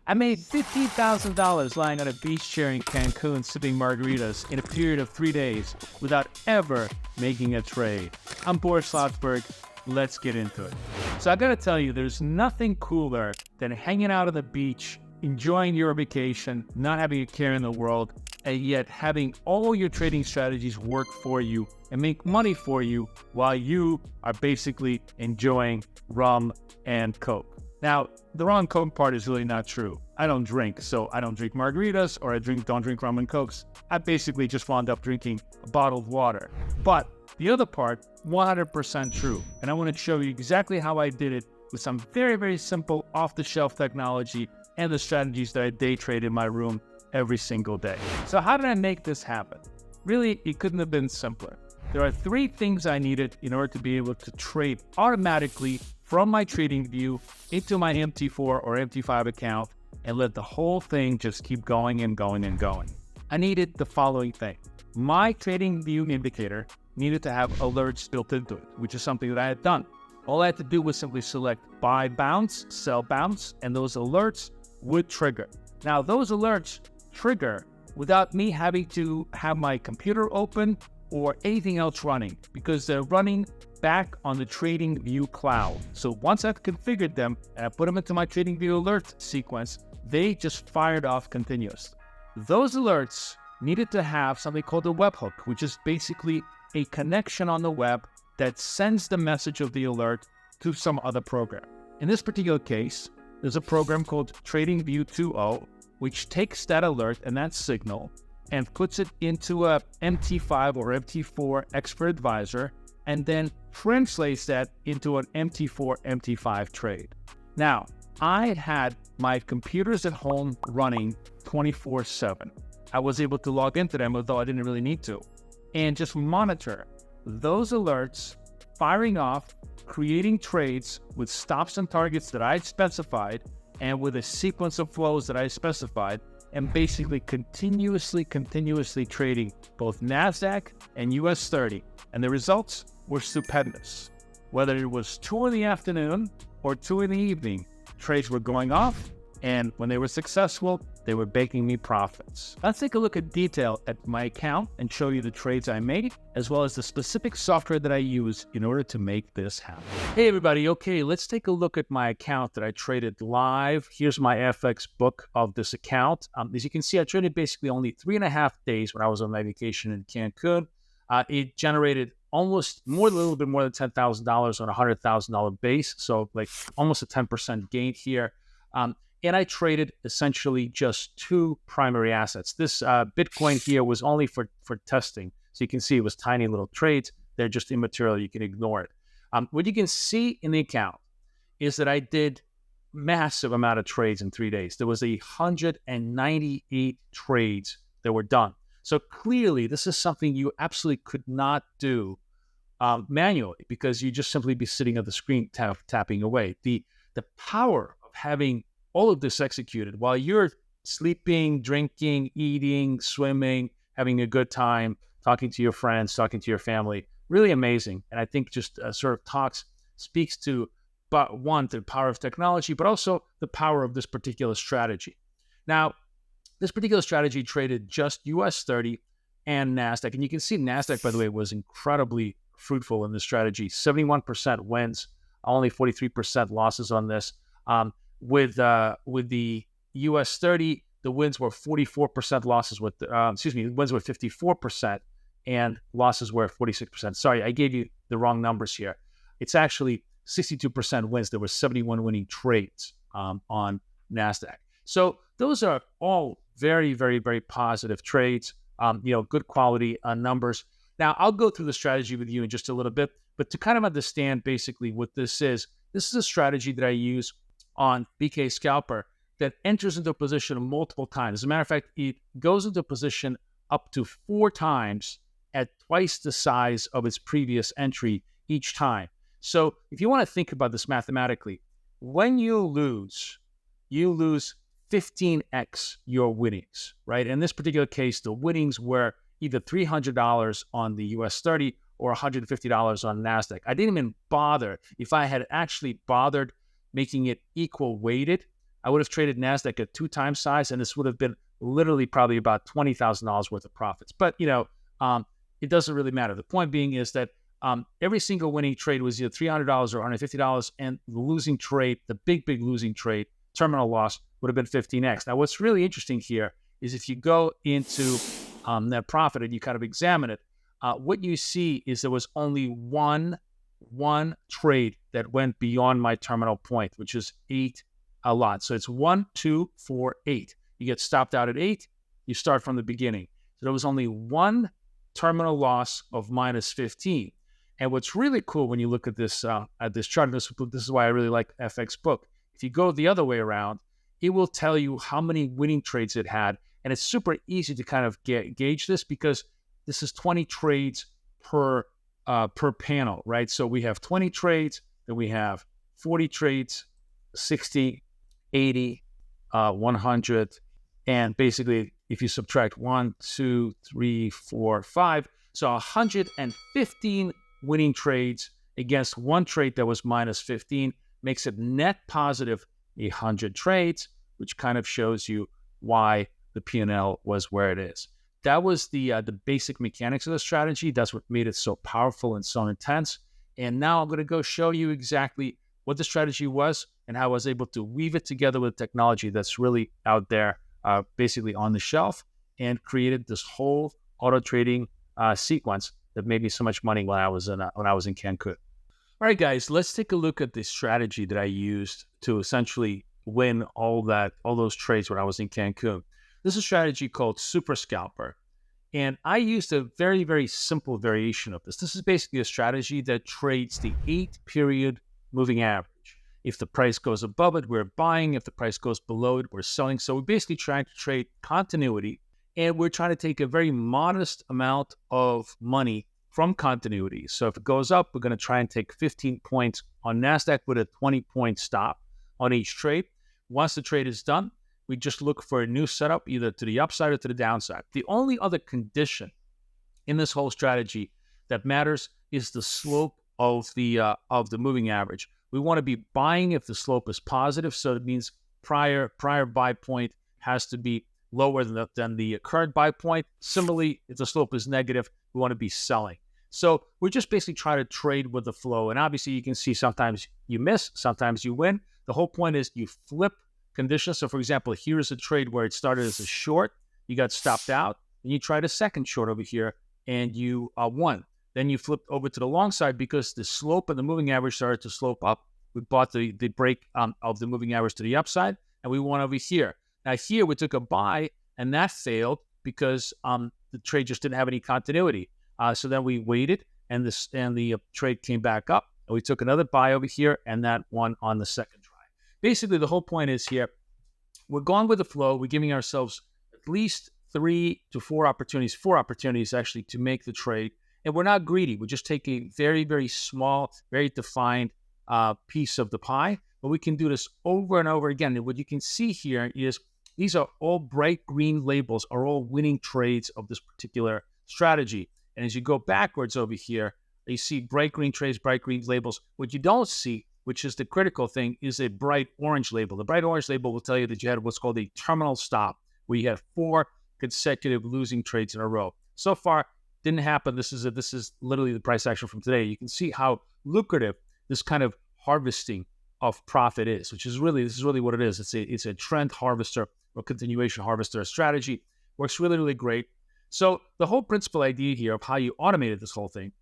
I made $15,000 lying on a beach chair in Cancun sipping margaritas in a period of 3 days without ever making a trade. I'm Boris Schlossberg. Let's get into it. So I gotta tell you, there's nothing cooler than hanging out on the beach, enjoying your vacation, not having a care in the world, and yet having all your trading strategies work for you and make money for you while you are basically enjoying rum and Coke. Now, the rum and Coke part is really not true. I don't drink, so I don't drink margaritas or don't drink rum and Cokes. I basically just wound up drinking a bottle of water. But the other part, 100% true. And I want to show you exactly how I did it with some very, very simple off-the-shelf technology and the strategies that I day trade in my room every single day. So how did I make this happen? Really, it couldn't have been simpler. There are 3 things I needed in order to be able to trade automatically from my trading view into my MT4 or MT5 account and let the whole thing just keep going and going and going. I needed the following thing. My trading view indicator needed to have alerts built into it, which is something that I had done. All I had to do was simply select buy bounce, sell bounce, and those alerts would trigger. Now, those alerts trigger without me having to have my computer open or anything else running, because they're running back on the Trading View cloud. So once I've configured them and I put them into my Trading View alert sequence, they just fired off continuously. Those alerts needed to have something called a webhook, which is basically a connection on the web that sends the message of the alert to some other program. In this particular case, there's a program called Trading View 2.0, which takes that alert and that signal and puts it into a MT5 or MT4 expert advisor, and then translates that into an MT4, MT5 trade. Now, I had my computers at home running 24/7. I was able to log into them, although I didn't really need to, and just monitor those alerts firing off, creating trades with stops and targets that I had specified, and with a sequence of flows that I specified, and basically continuously trading both NASDAQ and US 30. And the results were stupendous. Whether it was 2 in the afternoon or 2 in the evening, trades were going off, and when they were successful, they were making me profits. Let's take a look at detail at my account and show you the trades I made, as well as the specific software that I use in order to make this happen. Hey everybody, okay, let's take a look at my account that I traded live. Here's my FX book of this account. As you can see, I traded basically only 3.5 days when I was on my vacation in Cancun. It generated a little bit more than $10,000 on a $100,000 base, so like almost a 10% gain here. And I traded essentially just 2 primary assets. This Bitcoin here was only for testing. So you can see it was tiny little trades. They're just immaterial. You can ignore it. What you can see in the account is that I did massive amount of trades in 3 days. There was 198 trades that were done. So clearly, this is something you absolutely could not do manually, because you just simply be sitting at the screen tapping away. The power of having all of this executed while you're sleeping, drinking, eating, swimming, having a good time, talking to your friends, talking to your family, really amazing. And I think just sort of speaks to, but one, the power of technology, but also the power of this particular strategy. Now, this particular strategy traded just US 30 and NASDAQ. And you can see NASDAQ, by the way, was incredibly fruitful in this strategy. 71% wins, only 43% losses on this. With the US 30, the wins were 44%, losses wins were 54%, and losses were 46%. Sorry, I gave you the wrong numbers here. It's actually 62% wins. There were 71 winning trades on NASDAQ. So those are all very, very, very positive trades, good quality numbers. Now, I'll go through the strategy with you in just a little bit, but to kind of understand basically what this is a strategy that I use on BK Scalper that enters into a position multiple times. As a matter of fact, it goes into a position up to 4 times at twice the size of its previous entry each time. So if you want to think about this mathematically, when you lose 15x your winnings, right? In this particular case, the winnings were either $300 on the US 30 or $150 on NASDAQ. I didn't even bother. If I had actually bothered making it equal weighted, I would have traded NASDAQ at 2 times size, and this would have been literally probably about $20,000 worth of profits. But, it doesn't really matter. The point being is that every single winning trade was either $300 or $150, and the losing trade, the big losing trade, terminal loss, would have been 15x. Now, what's really interesting here is if you go into net profit and you kind of examine it, what you see is there was only one trade that went beyond my terminal point, which is 8 a lot. So it's 1, 2, 4, 8. You get stopped out at 8, you start from the beginning. So there was only one terminal loss of minus 15. And what's really cool when you look at this chart, this is why I really like FX Book. If you go the other way around, it will tell you how many winning trades it had. And it's super easy to kind of gauge this because this is 20 trades per panel, right? So we have 20 trades, then we have 40 trades, 60, 80, 100. And basically, if you subtract 1, 2, 3, 4, 5, so 115 winning trades against one trade that was minus 15 makes it net positive 100 trades, which kind of shows you why the P&L was where it is. That was the basic mechanics of the strategy. That's what made it so powerful and so intense. And now I'm going to go show you exactly what the strategy was and how I was able to weave it together with technology that's really out there, basically on the shelf, and created this whole auto trading sequence that made me so much money when I was in Cancun. All right, guys, let's take a look at the strategy that I used to essentially win all those trades when I was in Cancun. This is a strategy called Super Scalper. And I used a very, very simple variation of this. This is basically a strategy that trades the 8-period moving average. If the price goes above it, we're buying. If the price goes below it, we're selling. So we're basically trying to trade continuity, and we're trying to take a very modest amount of money from continuity. So if it goes up, we're going to try and take 15 points on NASDAQ with a 20-point stop on each trade. Once the trade is done, we just look for a new setup, either to the upside or to the downside. The only other condition in this whole strategy that matters is the slope of the moving average. We want to be buying if the slope is positive, so it means prior buy point has to be lower than the current buy point. Similarly, if the slope is negative, we want to be selling. So we're just basically trying to trade with the flow. And obviously, you can see sometimes you miss, sometimes you win. The whole point is you flip conditions. So for example, here is a trade where it started as a short, you got stopped out, and you tried a second short over here, and you won. Then you flipped over to the long side because the slope of the moving average started to slope up. We bought the break of the moving average to the upside, and we won over here. Now here we took a buy, and that failed because the trade just didn't have any continuity. So then we waited, and the trade came back up, and we took another buy over here, and that won on the second try. Basically, the whole point is here, we're going with the flow. We're giving ourselves at least 3 to 4 opportunities actually to make the trade. And we're not greedy. We're just taking a very, very small, very defined piece of the pie. But we can do this over and over again. And what you can see here is these are all bright green labels, are all winning trades of this particular strategy. And as you go backwards over here, you see bright green trades, bright green labels. What you don't see, which is the critical thing, is a bright orange label. The bright orange label will tell you that you had what's called a terminal stop, where you had 4 consecutive losing trades in a row. So far, didn't happen. This is literally the price action from today. You can see how lucrative this kind of harvesting of profit is, this is really what it is. It's a trend harvester or continuation harvester strategy. Works really, really great. So the whole principal idea here of how you automated this whole thing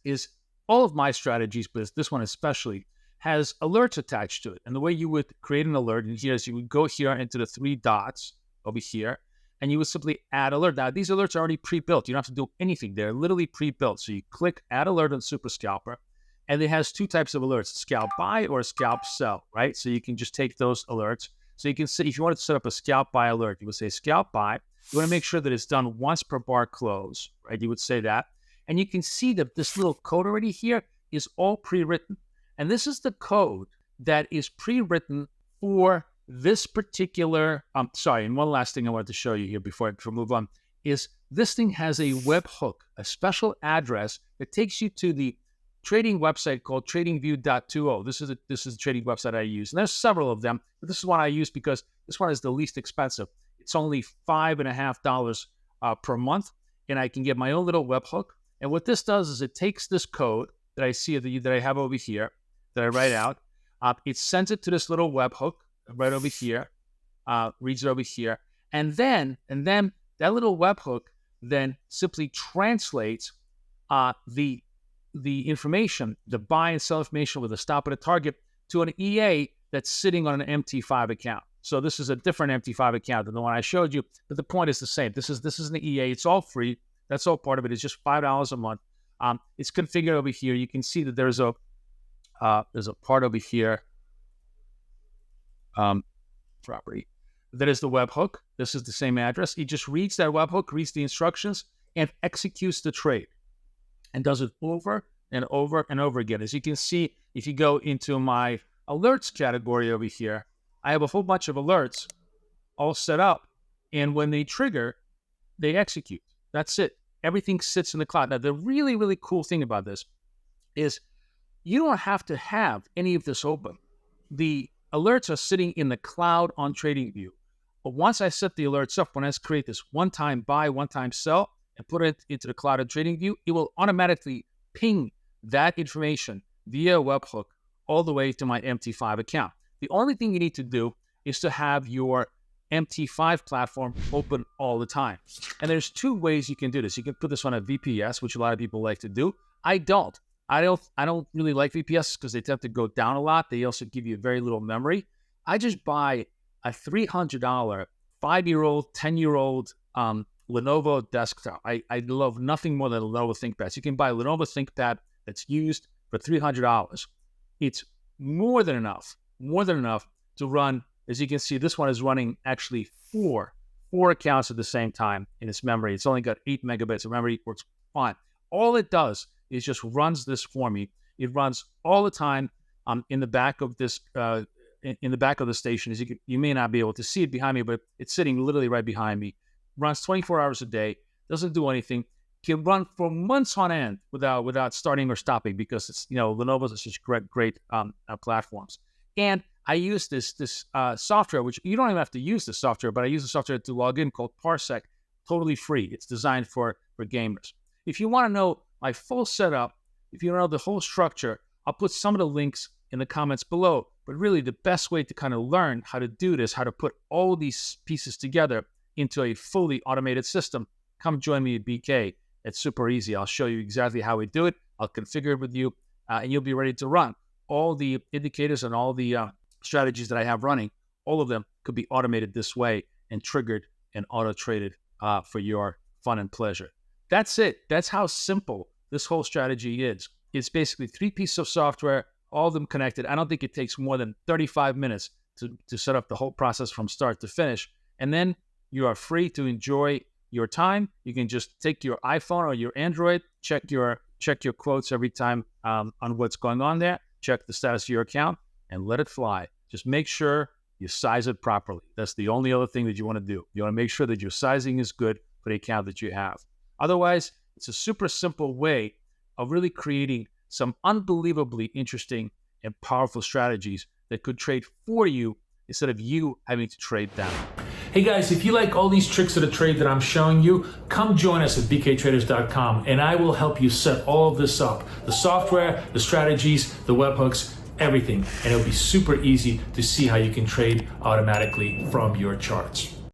is all of my strategies, but this one especially, has alerts attached to it. And the way you would create an alert, and here is you would go here into the 3 dots over here, and you would simply add alert. Now, these alerts are already pre-built. You don't have to do anything. They're literally pre-built. So you click add alert on Super Scalper, and it has 2 types of alerts, scalp buy or scalp sell, right? So you can just take those alerts. So you can see, if you wanted to set up a scalp buy alert, you would say scalp buy. You want to make sure that it's done once per bar close, right? You would say that. And you can see that this little code already here is all pre-written. And this is the code that is pre-written for this particular, and one last thing I wanted to show you here before I move on, is this thing has a webhook, a special address that takes you to the trading website called tradingview.20. This is a trading website I use. And there's several of them, but this is one I use because this one is the least expensive. It's only $5.50 per month, and I can get my own little webhook. And what this does is it takes this code that I see that I have over here, that I write out. It sends it to this little webhook right over here, reads it over here, and then that little webhook then simply translates the information, the buy and sell information with a stop and a target, to an EA that's sitting on an MT5 account. So this is a different MT5 account than the one I showed you, but the point is the same. This is an EA. It's all free. That's all part of it. It's just $5 a month. It's configured over here. You can see that there's a part over here, property. That is the webhook. This is the same address. It just reads that webhook, reads the instructions, and executes the trade, and does it over and over and over again. As you can see, if you go into my alerts category over here, I have a whole bunch of alerts all set up, and when they trigger, they execute. That's it. Everything sits in the cloud. Now, the really, really cool thing about this is you don't have to have any of this open. The alerts are sitting in the cloud on TradingView. But once I set the alerts up, when I create this one-time buy, one-time sell, and put it into the cloud of TradingView, it will automatically ping that information via a webhook all the way to my MT5 account. The only thing you need to do is to have your MT5 platform open all the time. And there's two ways you can do this. You can put this on a VPS, which a lot of people like to do. I don't really like VPS because they tend to go down a lot. They also give you very little memory. I just buy a $300 5-year-old, 10-year-old Lenovo desktop. I love nothing more than Lenovo ThinkPads. You can buy a Lenovo ThinkPad that's used for $300. It's more than enough to run. As you can see, this one is running actually four accounts at the same time in its memory. It's only got 8 megabytes of memory. It works fine. All it does is just runs this for me. It runs all the time in the back of this in the back of the station. As you may not be able to see it behind me, but it's sitting literally right behind me. Runs 24 hours a day. Doesn't do anything. Can run for months on end without starting or stopping because it's Lenovo's are such great platforms. And I use this software, which you don't even have to use the software, but I use the software to log in called Parsec, totally free. It's designed for gamers. If you want to know my full setup, if you want to know the whole structure, I'll put some of the links in the comments below. But really, the best way to kind of learn how to do this, how to put all these pieces together into a fully automated system, come join me at BK. It's super easy. I'll show you exactly how we do it. I'll configure it with you, and you'll be ready to run. All the indicators and all the strategies that I have running, all of them could be automated this way and triggered and auto-traded for your fun and pleasure. That's it. That's how simple this whole strategy is. It's basically 3 pieces of software, all of them connected. I don't think it takes more than 35 minutes to set up the whole process from start to finish. And then you are free to enjoy your time. You can just take your iPhone or your Android, check your quotes every time on what's going on there, check the status of your account, and let it fly. Just make sure you size it properly. That's the only other thing that you want to do. You want to make sure that your sizing is good for the account that you have. Otherwise, it's a super simple way of really creating some unbelievably interesting and powerful strategies that could trade for you instead of you having to trade them. Hey guys, if you like all these tricks of the trade that I'm showing you, come join us at bktraders.com and I will help you set all of this up. The software, the strategies, the webhooks, everything. And it'll be super easy to see how you can trade automatically from your charts.